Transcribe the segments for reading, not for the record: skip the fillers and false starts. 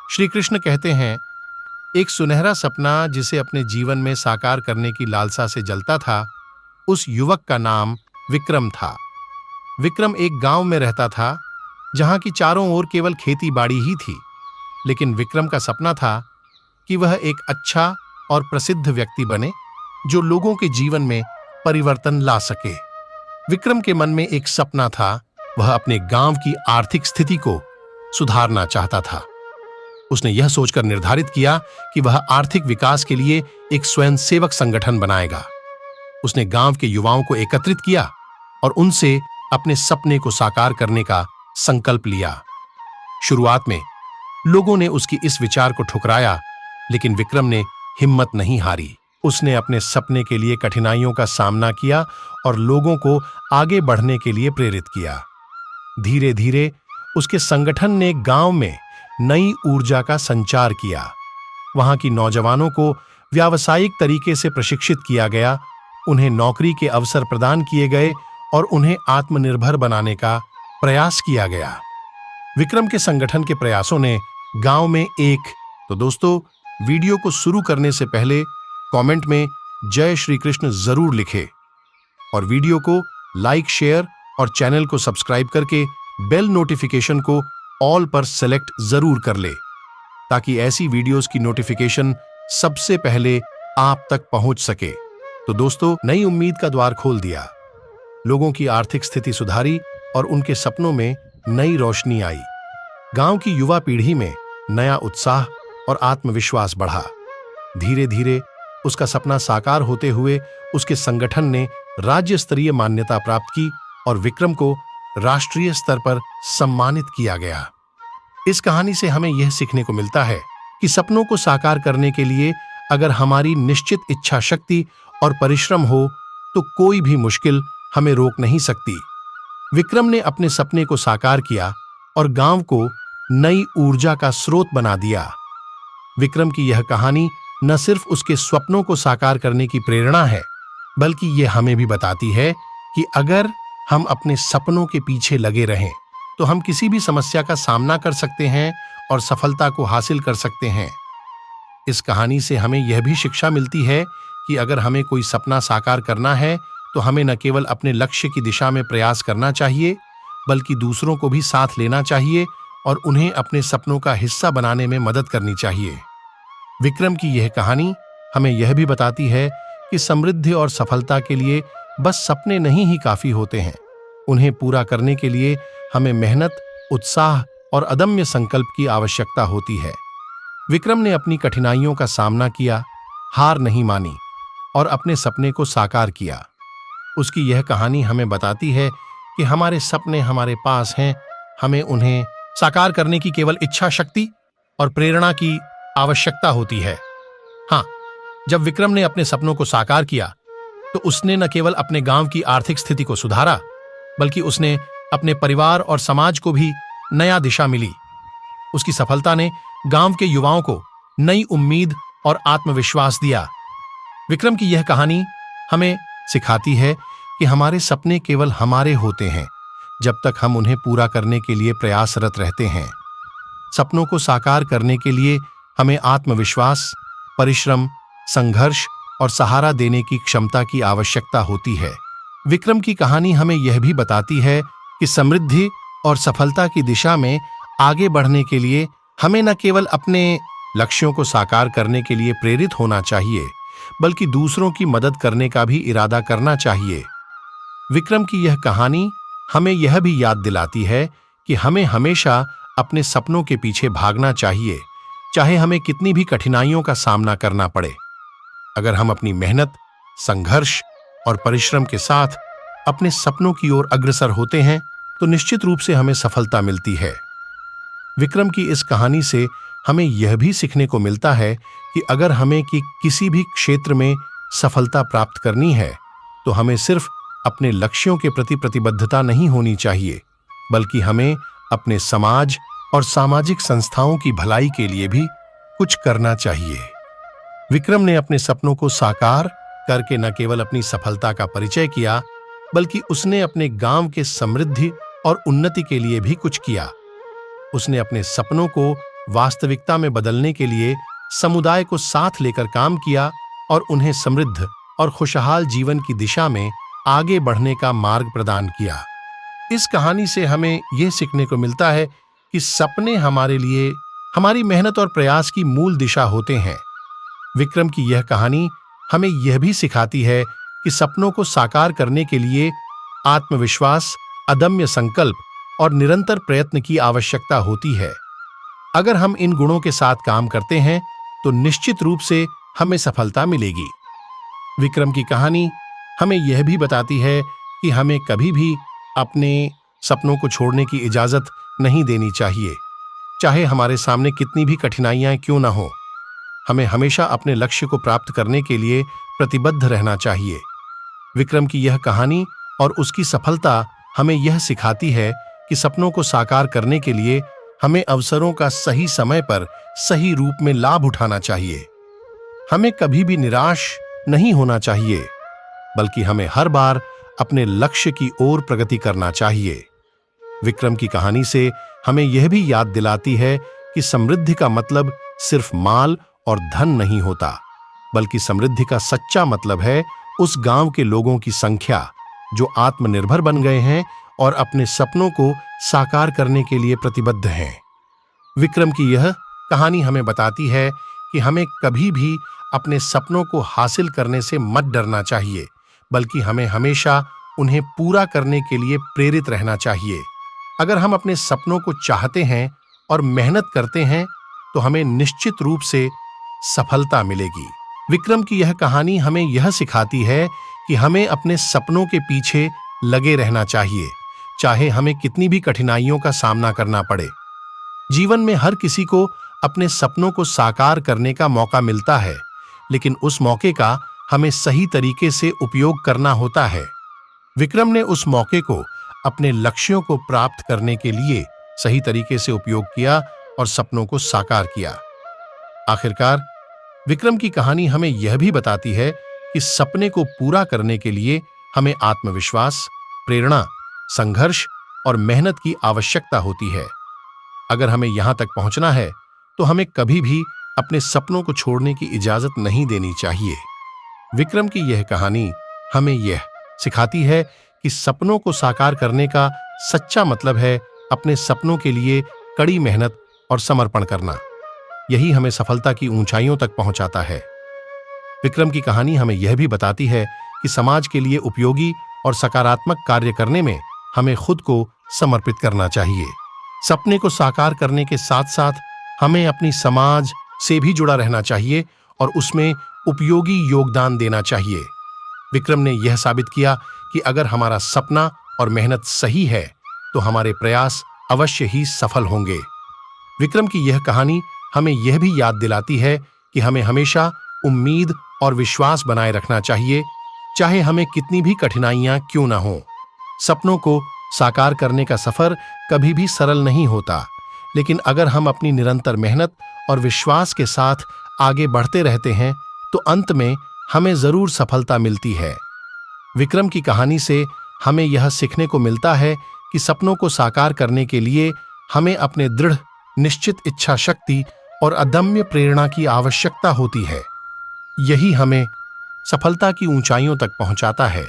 श्री कृष्ण कहते हैं, एक सुनहरा सपना जिसे अपने जीवन में साकार करने की लालसा से जलता था, उस युवक का नाम विक्रम था। विक्रम एक गांव में रहता था जहां की चारों ओर केवल खेती बाड़ी ही थी, लेकिन विक्रम का सपना था कि वह एक अच्छा और प्रसिद्ध व्यक्ति बने जो लोगों के जीवन में परिवर्तन ला सके। विक्रम के मन में एक सपना था, वह अपने गांव की आर्थिक स्थिति को सुधारना चाहता था। उसने यह सोचकर निर्धारित किया कि वह आर्थिक विकास के लिए एक स्वयंसेवक संगठन बनाएगा। उसने गांव के युवाओं को एकत्रित किया और उनसे अपने सपने को साकार करने का संकल्प लिया। शुरुआत में लोगों ने उसकी इस विचार को ठुकराया, लेकिन विक्रम ने हिम्मत नहीं हारी। उसने अपने सपने के लिए कठिनाइयों का सामना किया और लोगों को आगे बढ़ने के लिए प्रेरित किया। धीरे धीरे उसके संगठन ने गांव में नई ऊर्जा का संचार किया। वहां की नौजवानों को व्यावसायिक तरीके से प्रशिक्षित किया गया, उन्हें नौकरी के अवसर प्रदान किए गए और उन्हें आत्मनिर्भर बनाने का प्रयास किया गया। विक्रम के संगठन के प्रयासों ने गांव में तो दोस्तों, वीडियो को शुरू करने से पहले कमेंट में जय श्री कृष्ण जरूर लिखें और वीडियो को लाइक, शेयर और चैनल को सब्सक्राइब करके बेल नोटिफिकेशन को ऑल पर सेलेक्ट जरूर कर ले, ताकि ऐसी वीडियोस की नोटिफिकेशन सबसे पहले आप तक पहुंच सके। तो दोस्तों, नई उम्मीद का द्वार खोल दिया, लोगों की आर्थिक स्थिति सुधारी और उनके सपनों में नई रोशनी आई। गांव की युवा पीढ़ी में नया उत्साह और आत्मविश्वास बढ़ा। धीरे धीरे उसका सपना साकार होते हुए उसके संगठन ने राज्य स्तरीय मान्यता प्राप्त की और विक्रम को राष्ट्रीय स्तर पर सम्मानित किया गया। इस कहानी से हमें यह सीखने को मिलता है कि सपनों को साकार करने के लिए अगर हमारी निश्चित इच्छा शक्ति और परिश्रम हो तो कोई भी मुश्किल हमें रोक नहीं सकती। विक्रम ने अपने सपने को साकार किया और गांव को नई ऊर्जा का स्रोत बना दिया। विक्रम की यह कहानी न सिर्फ उसके स्वप्नों को साकार करने की प्रेरणा है, बल्कि यह हमें भी बताती है कि अगर हम अपने सपनों के पीछे लगे रहें तो हम किसी भी समस्या का सामना कर सकते हैं और सफलता को हासिल कर सकते हैं। इस कहानी से हमें यह भी शिक्षा मिलती है कि अगर हमें कोई सपना साकार करना है तो हमें न केवल अपने लक्ष्य की दिशा में प्रयास करना चाहिए, बल्कि दूसरों को भी साथ लेना चाहिए और उन्हें अपने सपनों का हिस्सा बनाने में मदद करनी चाहिए। विक्रम की यह कहानी हमें यह भी बताती है कि समृद्धि और सफलता के लिए बस सपने नहीं ही काफी होते हैं, उन्हें पूरा करने के लिए हमें मेहनत, उत्साह और अदम्य संकल्प की आवश्यकता होती है। विक्रम ने अपनी कठिनाइयों का सामना किया, हार नहीं मानी और अपने सपने को साकार किया। उसकी यह कहानी हमें बताती है कि हमारे सपने हमारे पास हैं, हमें उन्हें साकार करने की केवल इच्छा शक्ति और प्रेरणा की आवश्यकता होती है। हाँ, जब विक्रम ने अपने सपनों को साकार किया तो उसने न केवल अपने गांव की आर्थिक स्थिति को सुधारा, बल्कि उसने अपने परिवार और समाज को भी नया दिशा मिली। उसकी सफलता ने गांव के युवाओं को नई उम्मीद और आत्मविश्वास दिया। विक्रम की यह कहानी हमें सिखाती है कि हमारे सपने केवल हमारे होते हैं जब तक हम उन्हें पूरा करने के लिए प्रयासरत रहते हैं। सपनों को साकार करने के लिए हमें आत्मविश्वास, परिश्रम, संघर्ष और सहारा देने की क्षमता की आवश्यकता होती है। विक्रम की कहानी हमें यह भी बताती है कि समृद्धि और सफलता की दिशा में आगे बढ़ने के लिए हमें न केवल अपने लक्ष्यों को साकार करने के लिए प्रेरित होना चाहिए, बल्कि दूसरों की मदद करने का भी इरादा करना चाहिए। विक्रम की यह कहानी हमें यह भी याद दिलाती है कि हमें हमेशा अपने सपनों के पीछे भागना चाहिए, चाहे हमें कितनी भी कठिनाइयों का सामना करना पड़े। अगर हम अपनी मेहनत, संघर्ष और परिश्रम के साथ अपने सपनों की ओर अग्रसर होते हैं तो निश्चित रूप से हमें सफलता मिलती है। विक्रम की इस कहानी से हमें यह भी सीखने को मिलता है कि अगर हमें किसी भी क्षेत्र में सफलता प्राप्त करनी है तो हमें सिर्फ अपने लक्ष्यों के प्रति प्रतिबद्धता नहीं होनी चाहिए, बल्कि हमें अपने समाज और सामाजिक संस्थाओं की भलाई के लिए भी कुछ करना चाहिए। विक्रम ने अपने सपनों को साकार करके न केवल अपनी सफलता का परिचय किया, बल्कि उसने अपने गांव के समृद्धि और उन्नति के लिए भी कुछ किया। उसने अपने सपनों को वास्तविकता में बदलने के लिए समुदाय को साथ लेकर काम किया और उन्हें समृद्ध और खुशहाल जीवन की दिशा में आगे बढ़ने का मार्ग प्रदान किया। इस कहानी से हमें यह सीखने को मिलता है कि सपने हमारे लिए हमारी मेहनत और प्रयास की मूल दिशा होते हैं। विक्रम की यह कहानी हमें यह भी सिखाती है कि सपनों को साकार करने के लिए आत्मविश्वास, अदम्य संकल्प और निरंतर प्रयत्न की आवश्यकता होती है। अगर हम इन गुणों के साथ काम करते हैं तो निश्चित रूप से हमें सफलता मिलेगी। विक्रम की कहानी हमें यह भी बताती है कि हमें कभी भी अपने सपनों को छोड़ने की इजाजत नहीं देनी चाहिए, चाहे हमारे सामने कितनी भी कठिनाइयां क्यों न हो। हमें हमेशा अपने लक्ष्य को प्राप्त करने के लिए प्रतिबद्ध रहना चाहिए। विक्रम की यह कहानी और उसकी सफलता हमें यह सिखाती है कि सपनों को साकार करने के लिए हमें अवसरों का सही समय पर सही रूप में लाभ उठाना चाहिए। हमें कभी भी निराश नहीं होना चाहिए, बल्कि हमें हर बार अपने लक्ष्य की ओर प्रगति करना चाहिए। विक्रम की कहानी से हमें यह भी याद दिलाती है कि समृद्धि का मतलब सिर्फ माल और धन नहीं होता, बल्कि समृद्धि का सच्चा मतलब है उस गांव के लोगों की संख्या जो आत्मनिर्भर बन गए हैं और अपने सपनों को साकार करने के लिए प्रतिबद्ध हैं। विक्रम की यह कहानी हमें बताती है कि हमें कभी भी अपने सपनों को हासिल करने से मत डरना चाहिए, बल्कि हमें हमेशा उन्हें पूरा करने के लिए प्रेरित रहना चाहिए। अगर हम अपने सपनों को चाहते हैं और मेहनत करते हैं तो हमें निश्चित रूप से सफलता मिलेगी। विक्रम की यह कहानी हमें यह सिखाती है कि हमें अपने सपनों के पीछे लगे रहना चाहिए, चाहे हमें कितनी भी कठिनाइयों का सामना करना पड़े। जीवन में हर किसी को अपने सपनों को साकार करने का मौका मिलता है, लेकिन उस मौके का हमें सही तरीके से उपयोग करना होता है। विक्रम ने उस मौके को अपने लक्ष्यों को प्राप्त करने के लिए सही तरीके से उपयोग किया और सपनों को साकार किया। आखिरकार विक्रम की कहानी हमें यह भी बताती है कि सपने को पूरा करने के लिए हमें आत्मविश्वास, प्रेरणा, संघर्ष और मेहनत की आवश्यकता होती है। अगर हमें यहां तक पहुंचना है तो हमें कभी भी अपने सपनों को छोड़ने की इजाजत नहीं देनी चाहिए। विक्रम की यह कहानी हमें यह सिखाती है कि सपनों को साकार करने का सच्चा मतलब है अपने सपनों के लिए कड़ी मेहनत और समर्पण करना। यही हमें सफलता की ऊंचाइयों तक पहुंचाता है। विक्रम की कहानी हमें यह भी बताती है कि समाज के लिए उपयोगी और सकारात्मक कार्य करने में हमें खुद को समर्पित करना चाहिए। सपने को साकार करने के साथ साथ हमें अपनी समाज से भी जुड़ा रहना चाहिए और उसमें उपयोगी योगदान देना चाहिए। विक्रम ने यह साबित किया कि अगर हमारा सपना और मेहनत सही है तो हमारे प्रयास अवश्य ही सफल होंगे। विक्रम की यह कहानी हमें यह भी याद दिलाती है कि हमें हमेशा उम्मीद और विश्वास बनाए रखना चाहिए, चाहे हमें कितनी भी कठिनाइयां क्यों न हो। सपनों को साकार करने का सफर कभी भी सरल नहीं होता, लेकिन अगर हम अपनी निरंतर मेहनत और विश्वास के साथ आगे बढ़ते रहते हैं तो अंत में हमें जरूर सफलता मिलती है। विक्रम की कहानी से हमें यह सीखने को मिलता है कि सपनों को साकार करने के लिए हमें अपने दृढ़ निश्चित इच्छा शक्ति और अदम्य प्रेरणा की आवश्यकता होती है। यही हमें सफलता की ऊंचाइयों तक पहुंचाता है।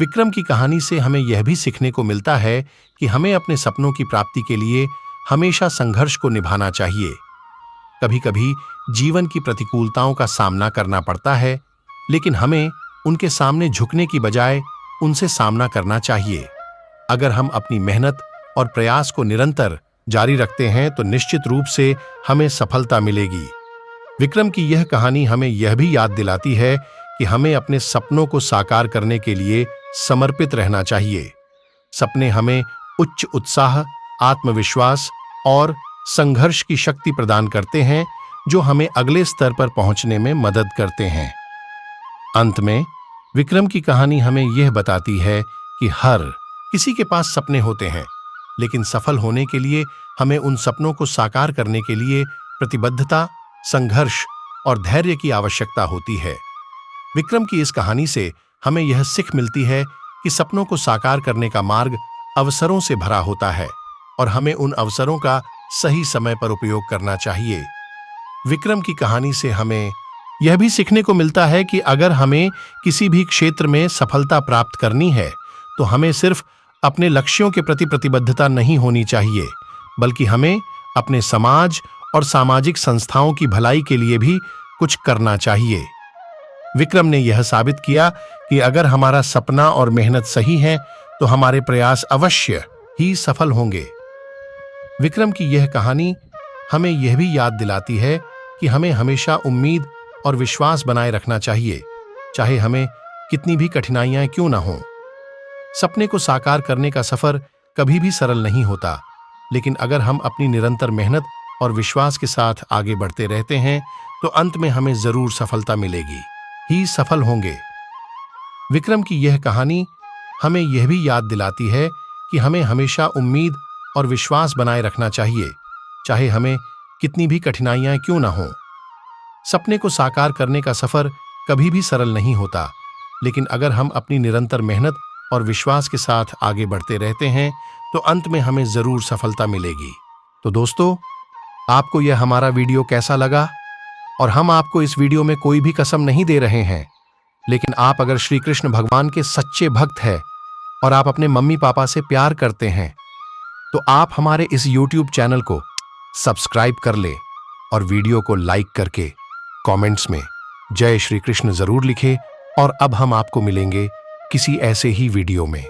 विक्रम की कहानी से हमें यह भी सीखने को मिलता है कि हमें अपने सपनों की प्राप्ति के लिए हमेशा संघर्ष को निभाना चाहिए। कभी-कभी जीवन की प्रतिकूलताओं का सामना करना पड़ता है, लेकिन हमें उनके सामने झुकने की बजाय उनसे सामना करना चाहिए। अगर हम अपनी मेहनत और प्रयास को निरंतर जारी रखते हैं तो निश्चित रूप से हमें सफलता मिलेगी। विक्रम की यह कहानी हमें यह भी याद दिलाती है कि हमें अपने सपनों को साकार करने के लिए समर्पित रहना चाहिए। सपने हमें उच्च उत्साह, आत्मविश्वास और संघर्ष की शक्ति प्रदान करते हैं, जो हमें अगले स्तर पर पहुंचने में मदद करते हैं। अंत में विक्रम की कहानी हमें यह बताती है कि हर किसी के पास सपने होते हैं, लेकिन सफल होने के लिए हमें उन सपनों को साकार करने के लिए प्रतिबद्धता, संघर्ष और धैर्य की आवश्यकता होती है। विक्रम की इस कहानी से हमें यह सीख मिलती है कि सपनों को साकार करने का मार्ग अवसरों से भरा होता है और हमें उन अवसरों का सही समय पर उपयोग करना चाहिए। विक्रम की कहानी से हमें यह भी सीखने को मिलता है कि अगर हमें किसी भी क्षेत्र में सफलता प्राप्त करनी है तो हमें सिर्फ अपने लक्ष्यों के प्रति प्रतिबद्धता नहीं होनी चाहिए, बल्कि हमें अपने समाज और सामाजिक संस्थाओं की भलाई के लिए भी कुछ करना चाहिए। विक्रम ने यह साबित किया कि अगर हमारा सपना और मेहनत सही है तो हमारे प्रयास अवश्य ही सफल होंगे। विक्रम की यह कहानी हमें यह भी याद दिलाती है कि हमें हमेशा उम्मीद और विश्वास बनाए रखना चाहिए, चाहे हमें कितनी भी कठिनाइयां क्यों ना हों। सपने को साकार करने का सफर कभी भी सरल नहीं होता, लेकिन अगर हम अपनी निरंतर मेहनत और विश्वास के साथ आगे बढ़ते रहते हैं तो अंत में हमें जरूर सफलता मिलेगी, ही सफल होंगे। विक्रम की यह कहानी हमें यह भी याद दिलाती है कि हमें हमेशा उम्मीद और विश्वास बनाए रखना चाहिए, चाहे हमें कितनी भी कठिनाइयां क्यों ना हों। सपने को साकार करने का सफर कभी भी सरल नहीं होता, लेकिन अगर हम अपनी निरंतर मेहनत और विश्वास के साथ आगे बढ़ते रहते हैं तो अंत में हमें जरूर सफलता मिलेगी। तो दोस्तों, आपको यह हमारा वीडियो कैसा लगा? और हम आपको इस वीडियो में कोई भी कसम नहीं दे रहे हैं, लेकिन आप अगर श्री कृष्ण भगवान के सच्चे भक्त हैं और आप अपने मम्मी पापा से प्यार करते हैं तो आप हमारे इस YouTube चैनल को सब्सक्राइब कर ले और वीडियो को लाइक करके कमेंट्स में जय श्री कृष्ण जरूर लिखें। और अब हम आपको मिलेंगे किसी ऐसे ही वीडियो में।